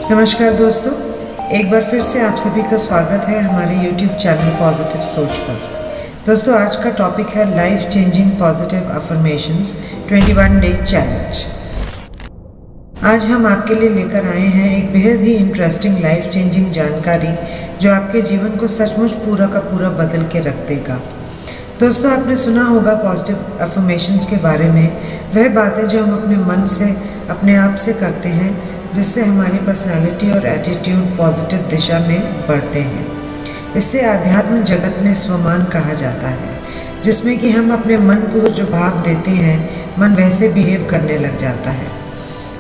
नमस्कार दोस्तों, एक बार फिर से आप सभी का स्वागत है हमारे YouTube चैनल पॉजिटिव सोच पर। दोस्तों, आज का टॉपिक है life changing positive affirmations 21 day challenge. आज हम आपके लिए लेकर आए हैं एक बेहद ही इंटरेस्टिंग लाइफ चेंजिंग जानकारी जो आपके जीवन को सचमुच पूरा का पूरा बदल के रख देगा। दोस्तों, आपने सुना होगा पॉजिटिव अफर्मेशंस के बारे में, वह बातें जो हम अपने मन से अपने आप से करते हैं जिससे हमारी पर्सनालिटी और एटीट्यूड पॉजिटिव दिशा में बढ़ते हैं। इससे आध्यात्म जगत में स्वमान कहा जाता है, जिसमें कि हम अपने मन को जो भाव देते हैं मन वैसे बिहेव करने लग जाता है।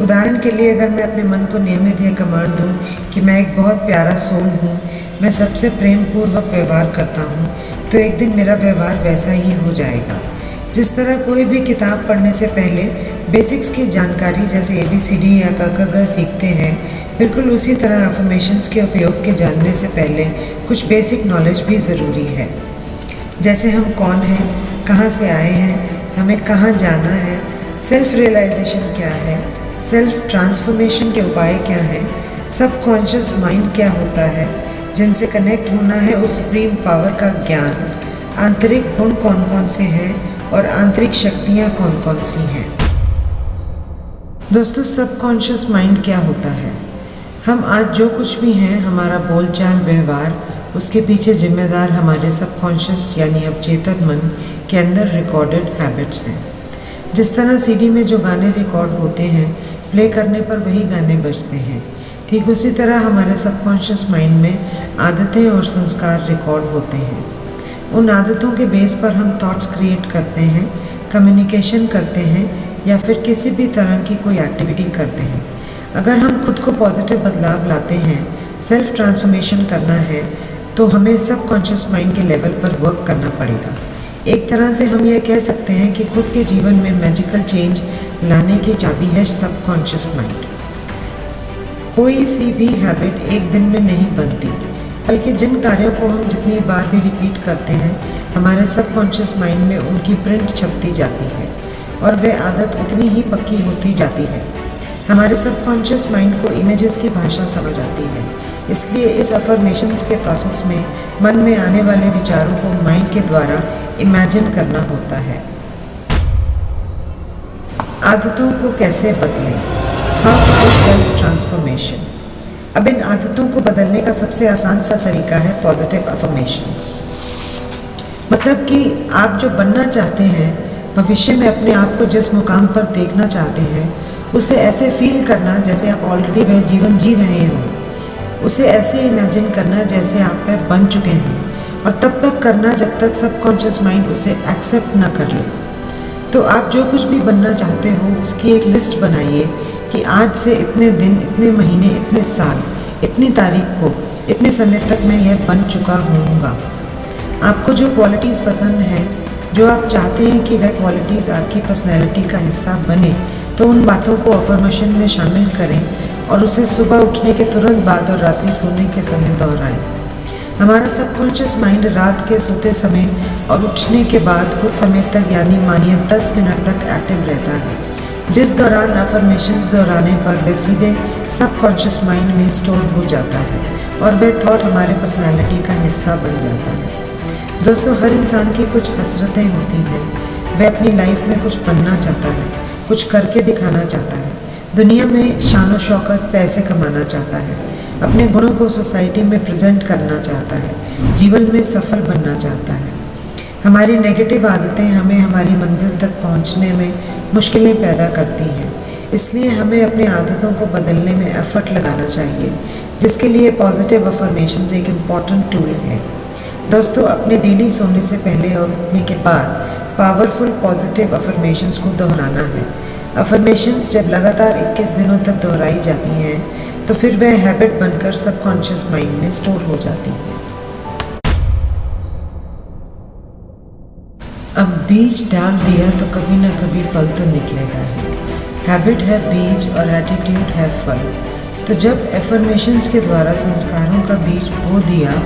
उदाहरण के लिए, अगर मैं अपने मन को नियमित यह कमांड दूँ कि मैं एक बहुत प्यारा सोल हूँ, मैं सबसे प्रेम पूर्वक व्यवहार करता हूँ, तो एक दिन मेरा व्यवहार वैसा ही हो जाएगा। जिस तरह कोई भी किताब पढ़ने से पहले बेसिक्स की जानकारी जैसे ABCD या क सीखते हैं, बिल्कुल उसी तरह अफर्मेशंस के उपयोग के जानने से पहले कुछ बेसिक नॉलेज भी ज़रूरी है। जैसे हम कौन हैं, कहाँ से आए हैं, हमें कहाँ जाना है, सेल्फ रियलाइजेशन क्या है, सेल्फ ट्रांसफॉर्मेशन के उपाय क्या हैं, सबकॉन्शियस माइंड क्या होता है, जिनसे कनेक्ट होना है उस सुप्रीम पावर का ज्ञान, आंतरिक गुण कौन कौन से हैं और आंतरिक शक्तियाँ कौन कौन सी हैं। दोस्तों, सबकॉन्शियस माइंड क्या होता है? हम आज जो कुछ भी हैं, हमारा बोलचाल व्यवहार, उसके पीछे जिम्मेदार हमारे सबकॉन्शियस यानी अवचेतन मन के अंदर रिकॉर्डेड हैबिट्स हैं। जिस तरह CD में जो गाने रिकॉर्ड होते हैं, प्ले करने पर वही गाने बजते हैं, ठीक उसी तरह हमारे सबकॉन्शियस माइंड में आदतें और संस्कार रिकॉर्ड होते हैं। उन आदतों के बेस पर हम थॉट्स क्रिएट करते हैं, कम्युनिकेशन करते हैं या फिर किसी भी तरह की कोई एक्टिविटी करते हैं। अगर हम खुद को पॉजिटिव बदलाव लाते हैं, सेल्फ ट्रांसफॉर्मेशन करना है, तो हमें सबकॉन्शियस माइंड के लेवल पर वर्क करना पड़ेगा। एक तरह से हम ये कह सकते हैं कि खुद के जीवन में मैजिकल चेंज लाने की चाबी है सबकॉन्शियस माइंड। कोई सी भी हैबिट एक दिन में नहीं बनती, बल्कि जिन कार्यों को हम जितनी बार भी रिपीट करते हैं, हमारे सबकॉन्शियस माइंड में उनकी प्रिंट छपती जाती है और वह आदत उतनी ही पक्की होती जाती है। हमारे सबकॉन्शियस माइंड को इमेजेस की भाषा समझ आती है, इसलिए इस अफर्मेशंस के प्रोसेस में मन में आने वाले विचारों को माइंड के द्वारा इमेजिन करना होता है। आदतों को कैसे बदलें? How to do self transformation. अब इन आदतों को बदलने का सबसे आसान सा तरीका है पॉजिटिव अफर्मेशंस। मतलब कि आप जो बनना चाहते हैं, भविष्य में अपने आप को जिस मुकाम पर देखना चाहते हैं, उसे ऐसे फील करना जैसे आप ऑलरेडी वह जीवन जी रहे हो। उसे ऐसे इमेजिन करना जैसे आप वह बन चुके हैं, और तब तक करना जब तक सबकॉन्शियस माइंड उसे एक्सेप्ट ना कर ले। तो आप जो कुछ भी बनना चाहते हो उसकी एक लिस्ट बनाइए कि आज से इतने दिन, इतने महीने, इतने साल, इतनी तारीख को, इतने समय तक मैं यह बन चुका हूँगा। आपको जो क्वालिटीज़ पसंद हैं, जो आप चाहते हैं कि वह क्वालिटीज़ आपकी पर्सनैलिटी का हिस्सा बने, तो उन बातों को अफर्मेशन में शामिल करें और उसे सुबह उठने के तुरंत बाद और रात्रि सोने के समय दोहराएं। हमारा सबकॉन्शियस माइंड रात के सोते समय और उठने के बाद कुछ समय तक यानी मानिए 10 मिनट तक एक्टिव रहता है, जिस दौरान अफर्मेशंस दोहराने पर वह सीधे सबकॉन्शियस माइंड में स्टोर हो जाता है और वह थॉट हमारे पर्सनैलिटी का हिस्सा बन जाता है। दोस्तों, हर इंसान की कुछ हसरतें होती हैं। वह अपनी लाइफ में कुछ बनना चाहता है, कुछ करके दिखाना चाहता है, दुनिया में शान और शौकत, पैसे कमाना चाहता है, अपने गुणों को सोसाइटी में प्रेजेंट करना चाहता है, जीवन में सफल बनना चाहता है। हमारी नेगेटिव आदतें हमें हमारी मंजिल तक पहुंचने में मुश्किलें पैदा करती हैं, इसलिए हमें अपनी आदतों को बदलने में एफर्ट लगाना चाहिए, जिसके लिए पॉजिटिव अफर्मेशंस एक इम्पॉर्टेंट टूल है। दोस्तों, अपने डेली सोने से पहले और उठने के बाद पावरफुल पॉजिटिव अफर्मेशंस को दोहराना है। अफर्मेशंस जब लगातार 21 दिनों तक दोहराई जाती हैं, तो फिर वह हैबिट बनकर सबकॉन्शियस माइंड में स्टोर हो जाती है। अब बीज डाल दिया तो कभी ना कभी फल तो निकलेगा ही। हैबिट है बीज और एटीट्यूड है फल। तो जब एफर्मेशंस के द्वारा संस्कारों का बीज बो दिया,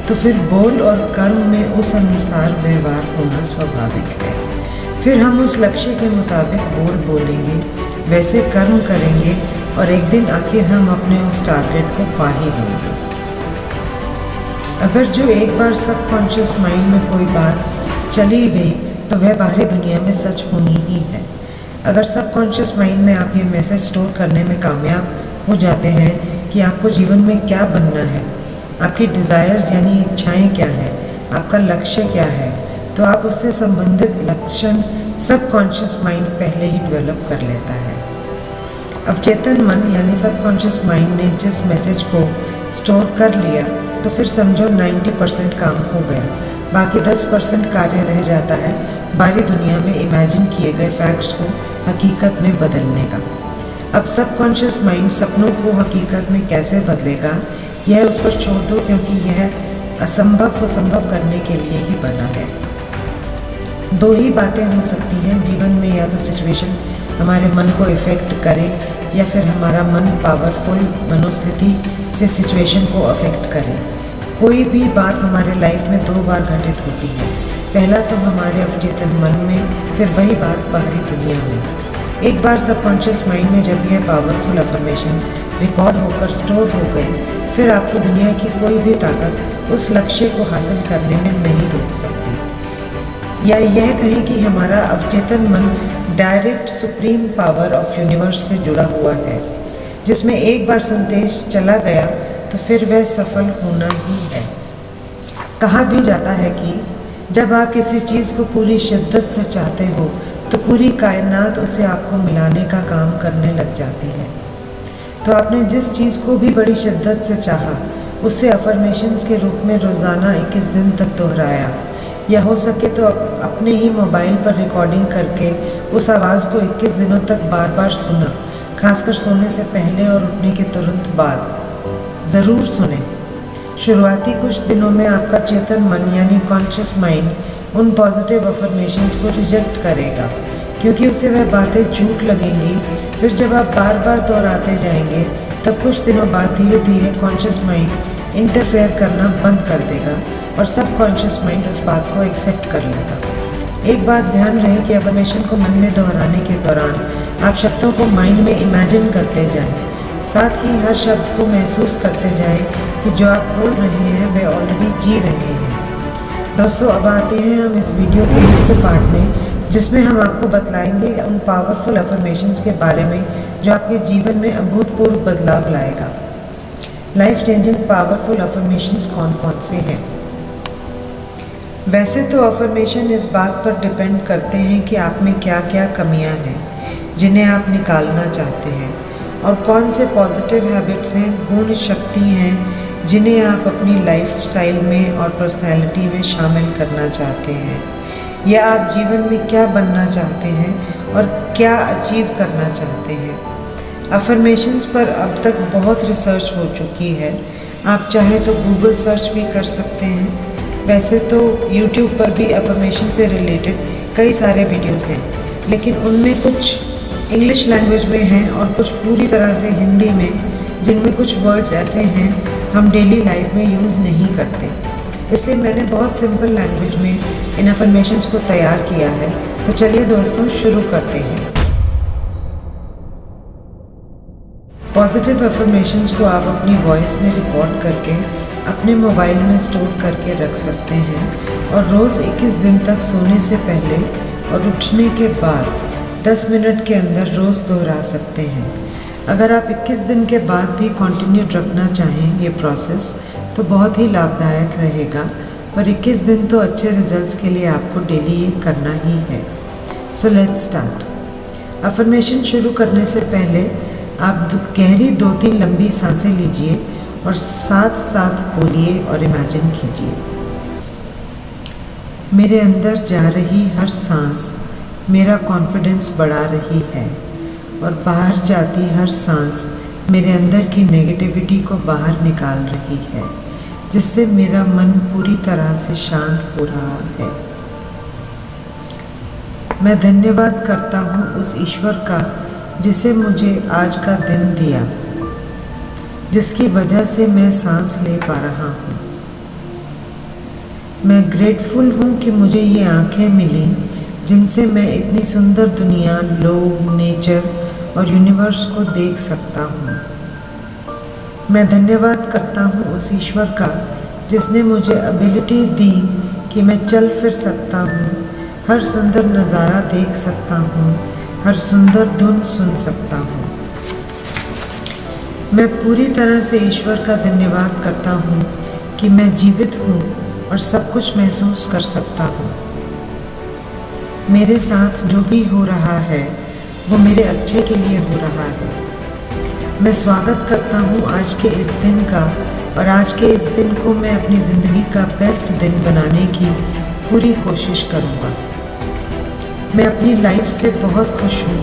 तो फिर बोल और कर्म में उस अनुसार व्यवहार होना स्वाभाविक है। फिर हम उस लक्ष्य के मुताबिक बोल बोलेंगे, वैसे कर्म करेंगे और एक दिन आखिर हम अपने उस टारगेट को पा ही लेंगे। अगर जो एक बार सबकॉन्शियस माइंड में कोई बात चली गई तो वह बाहरी दुनिया में सच होनी ही है। अगर सबकॉन्शियस माइंड में आप ये मैसेज स्टोर करने में कामयाब हो जाते हैं कि आपको जीवन में क्या बनना है, आपकी डिज़ायर्स यानी इच्छाएं क्या हैं, आपका लक्ष्य क्या है, तो आप उससे संबंधित लक्षण सबकॉन्शियस माइंड पहले ही डेवलप कर लेता है। अवचेतन मन यानी सबकॉन्शियस माइंड ने जिस मैसेज को स्टोर कर लिया तो फिर समझो 90% काम हो गया, बाकी 10% कार्य रह जाता है बाहरी दुनिया में इमेजिन किए गए फैक्ट्स को हकीकत में बदलने का। अब सबकॉन्शियस माइंड सपनों को हकीकत में कैसे बदलेगा यह उस पर छोड़ दो, क्योंकि यह असंभव को संभव करने के लिए ही बना है। दो ही बातें हो सकती हैं जीवन में, या तो सिचुएशन हमारे मन को इफ़ेक्ट करे या फिर हमारा मन पावरफुल मनोस्थिति से सिचुएशन को अफेक्ट करे। कोई भी बात हमारे लाइफ में दो बार घटित होती है, पहला तो हमारे अवचेतन मन में, फिर वही बात बाहरी दुनिया में। एक बार सबकॉन्शियस माइंड में जब यह पावरफुल अफर्मेशंस रिकॉर्ड होकर स्टोर हो गए, फिर आपको दुनिया की कोई भी ताकत उस लक्ष्य को हासिल करने में नहीं रोक सकती। या यह कहें कि हमारा अवचेतन मन direct supreme power of universe से जुड़ा हुआ है, जिसमें एक बार संदेश चला गया तो फिर वह सफल होना ही है। कहा भी जाता है कि जब आप किसी चीज़ को पूरी शिद्दत से चाहते हो तो पूरी कायनात उसे आपको मिलाने का काम करने लग जाती है। तो आपने जिस चीज़ को भी बड़ी शिद्दत से चाहा उसे अफर्मेशंस के रूप में रोज़ाना 21 दिन तक दोहराया, या हो सके तो अपने ही मोबाइल पर रिकॉर्डिंग करके उस आवाज़ को 21 दिनों तक बार बार सुना, खासकर सोने से पहले और उठने के तुरंत बाद ज़रूर सुने। शुरुआती कुछ दिनों में आपका चेतन मन यानी कॉन्शियस माइंड उन पॉजिटिव अफर्मेशंस को रिजेक्ट करेगा, क्योंकि उसे वह बातें झूठ लगेंगी। फिर जब आप बार बार दोहराते जाएंगे तब कुछ दिनों बाद धीरे धीरे कॉन्शियस माइंड इंटरफेयर करना बंद कर देगा और सबकॉन्शियस माइंड उस बात को एक्सेप्ट कर लेगा। एक बात ध्यान रहे कि अफर्मेशन को मन में दोहराने के दौरान आप शब्दों को माइंड में इमेजिन करते जाएं, साथ ही हर शब्द को महसूस करते जाएं कि जो आप बोल रहे हैं वे ऑलरेडी जी रहे हैं। दोस्तों, अब आते हैं हम इस वीडियो के मुख्य पार्ट में, जिसमें हम आपको बतलाएंगे उन पावरफुल अफर्मेशंस के बारे में जो आपके जीवन में अभूतपूर्व बदलाव लाएगा। लाइफ चेंजिंग पावरफुल अफर्मेशंस कौन कौन से हैं? वैसे तो अफर्मेशन इस बात पर डिपेंड करते हैं कि आप में क्या क्या कमियां हैं जिन्हें आप निकालना चाहते हैं, और कौन से पॉजिटिव हैबिट्स हैं, गुण, शक्ति हैं जिन्हें आप अपनी लाइफ स्टाइल में और पर्सनैलिटी में शामिल करना चाहते हैं, या आप जीवन में क्या बनना चाहते हैं और क्या अचीव करना चाहते हैं। अफर्मेशंस पर अब तक बहुत रिसर्च हो चुकी है, आप चाहें तो गूगल सर्च भी कर सकते हैं। वैसे तो यूट्यूब पर भी अफर्मेशन से रिलेटेड कई सारे वीडियोस हैं, लेकिन उनमें कुछ इंग्लिश लैंग्वेज में हैं और कुछ पूरी तरह से हिंदी में, जिनमें कुछ वर्ड्स ऐसे हैं हम डेली लाइफ में यूज़ नहीं करते। इसलिए मैंने बहुत सिंपल लैंग्वेज में इन अफर्मेशंस को तैयार किया है। तो चलिए दोस्तों, शुरू करते हैं। पॉजिटिव अफर्मेशंस को आप अपनी वॉइस में रिकॉर्ड करके अपने मोबाइल में स्टोर करके रख सकते हैं और रोज़ 21 दिन तक सोने से पहले और उठने के बाद 10 मिनट के अंदर रोज़ दोहरा सकते हैं। अगर आप 21 दिन के बाद भी कंटिन्यू रखना चाहें ये प्रोसेस तो बहुत ही लाभदायक रहेगा, पर 21 दिन तो अच्छे रिजल्ट्स के लिए आपको डेली ये करना ही है। So let's start. अफर्मेशन शुरू करने से पहले आप गहरी 2-3 लंबी सांसें लीजिए और साथ साथ बोलिए और इमेजिन कीजिए। मेरे अंदर जा रही हर सांस मेरा कॉन्फिडेंस बढ़ा रही है, और बाहर जाती हर सांस मेरे अंदर की नेगेटिविटी को बाहर निकाल रही है, जिससे मेरा मन पूरी तरह से शांत हो रहा है। मैं धन्यवाद करता हूँ उस ईश्वर का जिसे मुझे आज का दिन दिया, जिसकी वजह से मैं सांस ले पा रहा हूँ। मैं ग्रेटफुल हूँ कि मुझे ये आँखें मिली जिनसे मैं इतनी सुंदर दुनिया, लोग, नेचर और यूनिवर्स को देख सकता हूँ। मैं धन्यवाद करता हूँ उस ईश्वर का जिसने मुझे एबिलिटी दी कि मैं चल फिर सकता हूँ, हर सुंदर नज़ारा देख सकता हूँ, हर सुंदर धुन सुन सकता हूँ। मैं पूरी तरह से ईश्वर का धन्यवाद करता हूँ कि मैं जीवित हूँ और सब कुछ महसूस कर सकता हूँ। मेरे साथ जो भी हो रहा है वो मेरे अच्छे के लिए हो रहा है। मैं स्वागत करता हूँ आज के इस दिन का, और आज के इस दिन को मैं अपनी ज़िंदगी का बेस्ट दिन बनाने की पूरी कोशिश करूँगा। मैं अपनी लाइफ से बहुत खुश हूँ,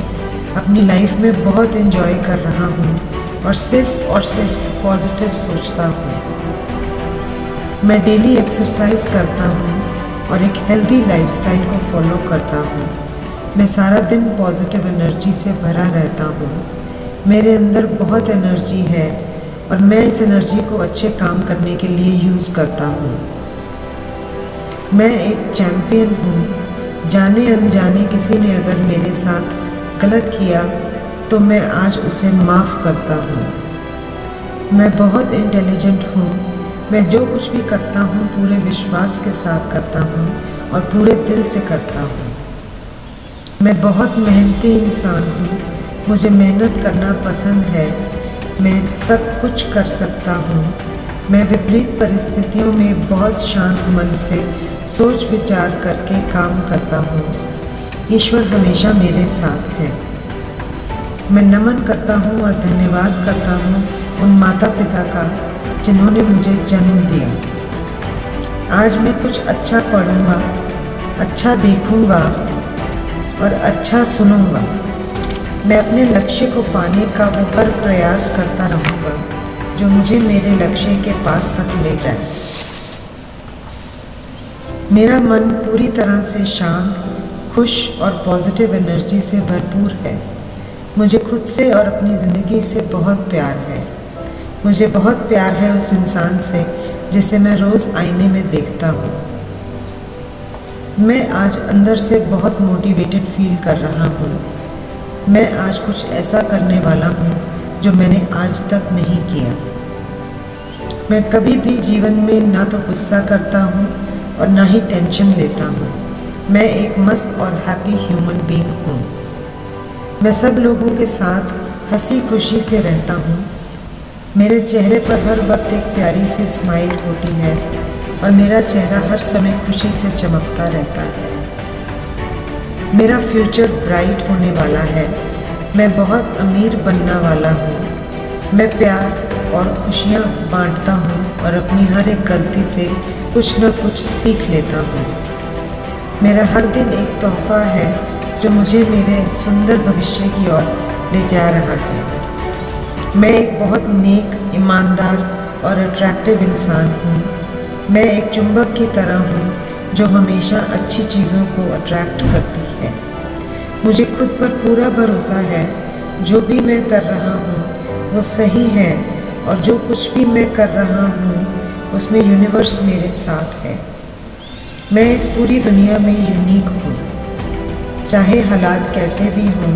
अपनी लाइफ में बहुत एंजॉय कर रहा हूँ और सिर्फ पॉजिटिव सोचता हूँ। मैं डेली एक्सरसाइज करता हूँ और एक हेल्दी लाइफस्टाइल को फॉलो करता हूँ। मैं सारा दिन पॉजिटिव एनर्जी से भरा रहता हूँ। मेरे अंदर बहुत एनर्जी है और मैं इस एनर्जी को अच्छे काम करने के लिए यूज़ करता हूँ। मैं एक चैम्पियन हूँ। जाने अनजाने किसी ने अगर मेरे साथ गलत किया तो मैं आज उसे माफ़ करता हूँ। मैं बहुत इंटेलिजेंट हूँ। मैं जो कुछ भी करता हूँ पूरे विश्वास के साथ करता हूँ और पूरे दिल से करता हूँ। मैं बहुत मेहनती इंसान हूँ। मुझे मेहनत करना पसंद है। मैं सब कुछ कर सकता हूँ। मैं विपरीत परिस्थितियों में बहुत शांत मन से सोच विचार करके काम करता हूँ। ईश्वर हमेशा मेरे साथ है। मैं नमन करता हूँ और धन्यवाद करता हूँ उन माता पिता का जिन्होंने मुझे जन्म दिया। आज मैं कुछ अच्छा पढ़ूँगा, अच्छा देखूँगा और अच्छा सुनूँगा। मैं अपने लक्ष्य को पाने का वो हर प्रयास करता रहूँगा जो मुझे मेरे लक्ष्य के पास तक ले जाए। मेरा मन पूरी तरह से शांत, खुश और पॉजिटिव एनर्जी से भरपूर है। मुझे खुद से और अपनी ज़िंदगी से बहुत प्यार है। मुझे बहुत प्यार है उस इंसान से जिसे मैं रोज़ आईने में देखता हूँ। मैं आज अंदर से बहुत मोटिवेटेड फील कर रहा हूँ। मैं आज कुछ ऐसा करने वाला हूँ जो मैंने आज तक नहीं किया। मैं कभी भी जीवन में ना तो गुस्सा करता हूँ और ना ही टेंशन लेता हूँ। मैं एक मस्त और हैप्पी ह्यूमन बीइंग हूँ। मैं सब लोगों के साथ हंसी खुशी से रहता हूँ। मेरे चेहरे पर हर वक्त एक प्यारी सी स्माइल होती है और मेरा चेहरा हर समय खुशी से चमकता रहता है। मेरा फ्यूचर ब्राइट होने वाला है। मैं बहुत अमीर बनने वाला हूँ। मैं प्यार और खुशियाँ बांटता हूँ और अपनी हर एक गलती से कुछ न कुछ सीख लेता हूँ। मेरा हर दिन एक तोहफा है जो मुझे मेरे सुंदर भविष्य की ओर ले जा रहा है। मैं एक बहुत नेक, ईमानदार और अट्रैक्टिव इंसान हूँ। मैं एक चुंबक की तरह हूँ जो हमेशा अच्छी चीज़ों को अट्रैक्ट करती है। मुझे खुद पर पूरा भरोसा है। जो भी मैं कर रहा हूँ वो सही है और जो कुछ भी मैं कर रहा हूँ उसमें यूनिवर्स मेरे साथ है। मैं इस पूरी दुनिया में यूनिक हूँ। चाहे हालात कैसे भी हों,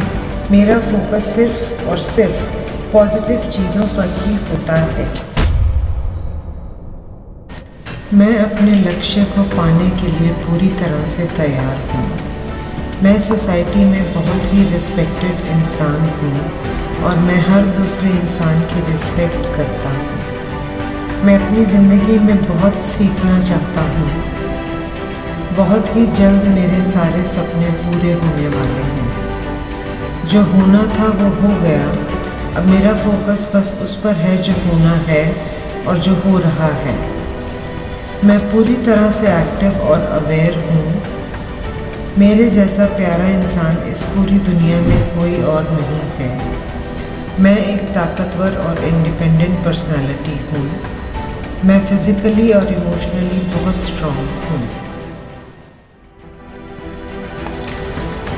मेरा फोकस सिर्फ और सिर्फ पॉजिटिव चीज़ों पर ही होता है। मैं अपने लक्ष्य को पाने के लिए पूरी तरह से तैयार हूँ। मैं सोसाइटी में बहुत ही रिस्पेक्टेड इंसान हूँ और मैं हर दूसरे इंसान की रिस्पेक्ट करता हूँ। मैं अपनी ज़िंदगी में बहुत सीखना चाहता हूँ। बहुत ही जल्द मेरे सारे सपने पूरे होने वाले हैं। जो होना था वो हो गया। अब मेरा फोकस बस उस पर है जो होना है और जो हो रहा है। मैं पूरी तरह से एक्टिव और अवेयर हूँ। मेरे जैसा प्यारा इंसान इस पूरी दुनिया में कोई और नहीं है। मैं एक ताकतवर और इंडिपेंडेंट पर्सनालिटी हूँ। मैं फिज़िकली और इमोशनली बहुत स्ट्रॉन्ग हूँ।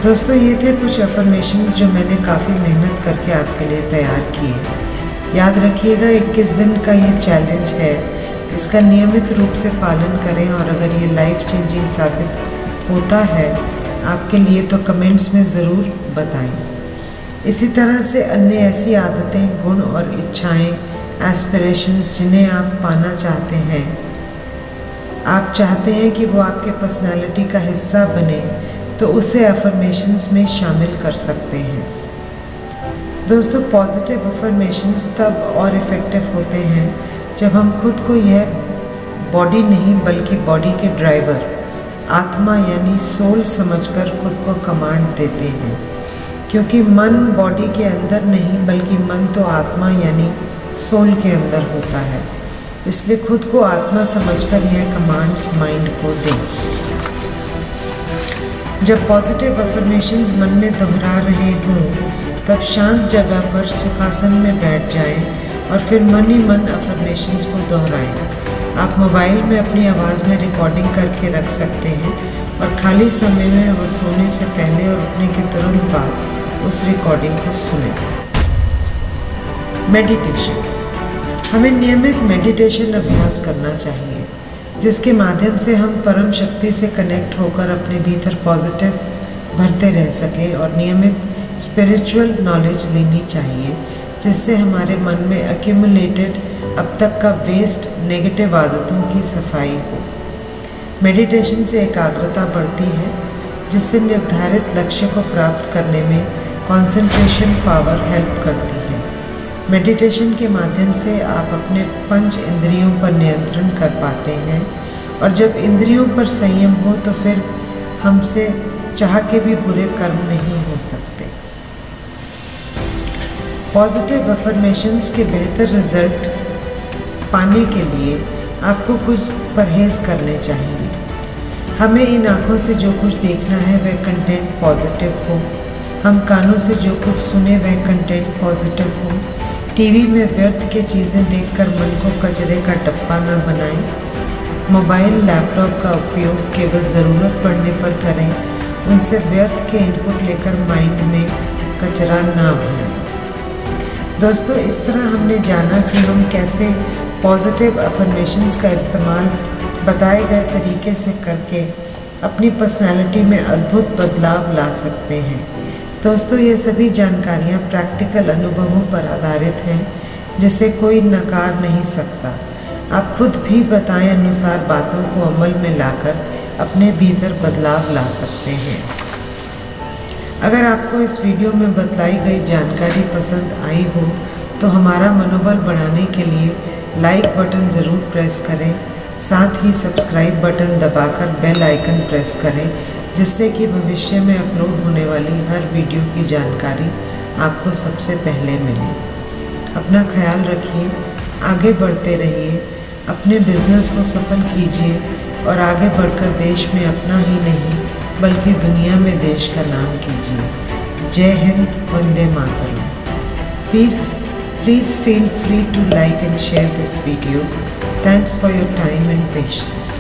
दोस्तों, ये थे कुछ अफर्मेशंस जो मैंने काफ़ी मेहनत करके आपके लिए तैयार किए। याद रखिएगा 21 दिन का ये चैलेंज है। इसका नियमित रूप से पालन करें और अगर ये लाइफ चेंजिंग साबित होता है आपके लिए तो कमेंट्स में ज़रूर बताएं। इसी तरह से अन्य ऐसी आदतें, गुण और इच्छाएं, एस्पिरेशंस जिन्हें आप पाना चाहते हैं, आप चाहते हैं कि वो आपके पर्सनैलिटी का हिस्सा बने, तो उसे अफर्मेशंस में शामिल कर सकते हैं। दोस्तों, पॉजिटिव अफर्मेशंस तब और इफ़ेक्टिव होते हैं जब हम खुद को यह बॉडी नहीं बल्कि बॉडी के ड्राइवर, आत्मा यानी सोल समझकर खुद को कमांड देते हैं, क्योंकि मन बॉडी के अंदर नहीं बल्कि मन तो आत्मा यानी सोल के अंदर होता है। इसलिए खुद को आत्मा समझकर यह कमांड्स माइंड को दें। जब पॉजिटिव अफर्मेशंस मन में दोहरा रहे हों तब शांत जगह पर सुखासन में बैठ जाएं और फिर मन ही मन अफर्मेशंस को दोहराएं। आप मोबाइल में अपनी आवाज़ में रिकॉर्डिंग करके रख सकते हैं और खाली समय में वो सोने से पहले और उठने के तुरंत बाद उस रिकॉर्डिंग को सुनें। मेडिटेशन। हमें नियमित मेडिटेशन अभ्यास करना चाहिए, जिसके माध्यम से हम परम शक्ति से कनेक्ट होकर अपने भीतर पॉजिटिव भरते रह सकें और नियमित स्पिरिचुअल नॉलेज लेनी चाहिए, जिससे हमारे मन में एक्यूमुलेटेड अब तक का वेस्ट नेगेटिव आदतों की सफाई हो। मेडिटेशन से एकाग्रता बढ़ती है, जिससे निर्धारित लक्ष्य को प्राप्त करने में कंसंट्रेशन पावर हेल्प करती है। मेडिटेशन के माध्यम से आप अपने पंच इंद्रियों पर नियंत्रण कर पाते हैं और जब इंद्रियों पर संयम हो तो फिर हमसे चाह के भी बुरे कर्म नहीं हो सकते। पॉजिटिव अफर्मेशंस के बेहतर रिजल्ट पाने के लिए आपको कुछ परहेज करने चाहिए। हमें इन आँखों से जो कुछ देखना है वह कंटेंट पॉजिटिव हो, हम कानों से जो कुछ सुने वह कंटेंट पॉजिटिव हो, टीवी में व्यर्थ की चीज़ें देखकर मन को कचरे का टप्पा न बनाएं, मोबाइल लैपटॉप का उपयोग केवल ज़रूरत पड़ने पर करें, उनसे व्यर्थ के इनपुट लेकर माइंड में कचरा ना भरें। दोस्तों, इस तरह हमने जाना कि हम कैसे पॉजिटिव अफर्मेशंस का इस्तेमाल बताए गए तरीके से करके अपनी पर्सनैलिटी में अद्भुत बदलाव ला सकते हैं। दोस्तों, ये सभी जानकारियाँ प्रैक्टिकल अनुभवों पर आधारित हैं, जिसे कोई नकार नहीं सकता। आप खुद भी बताए अनुसार बातों को अमल में लाकर अपने भीतर बदलाव ला सकते हैं। अगर आपको इस वीडियो में बतलाई गई जानकारी पसंद आई हो तो हमारा मनोबल बढ़ाने के लिए लाइक बटन ज़रूर प्रेस करें, साथ ही सब्सक्राइब बटन दबाकर बेल आइकन प्रेस करें, जिससे कि भविष्य में अपलोड होने वाली हर वीडियो की जानकारी आपको सबसे पहले मिले। अपना ख्याल रखिए, आगे बढ़ते रहिए, अपने बिजनेस को सफल कीजिए और आगे बढ़कर देश में अपना ही नहीं बल्कि दुनिया में देश का नाम कीजिए। जय Hind, Vande Mataram. Please feel free to like and share this video. Thanks for your time and patience.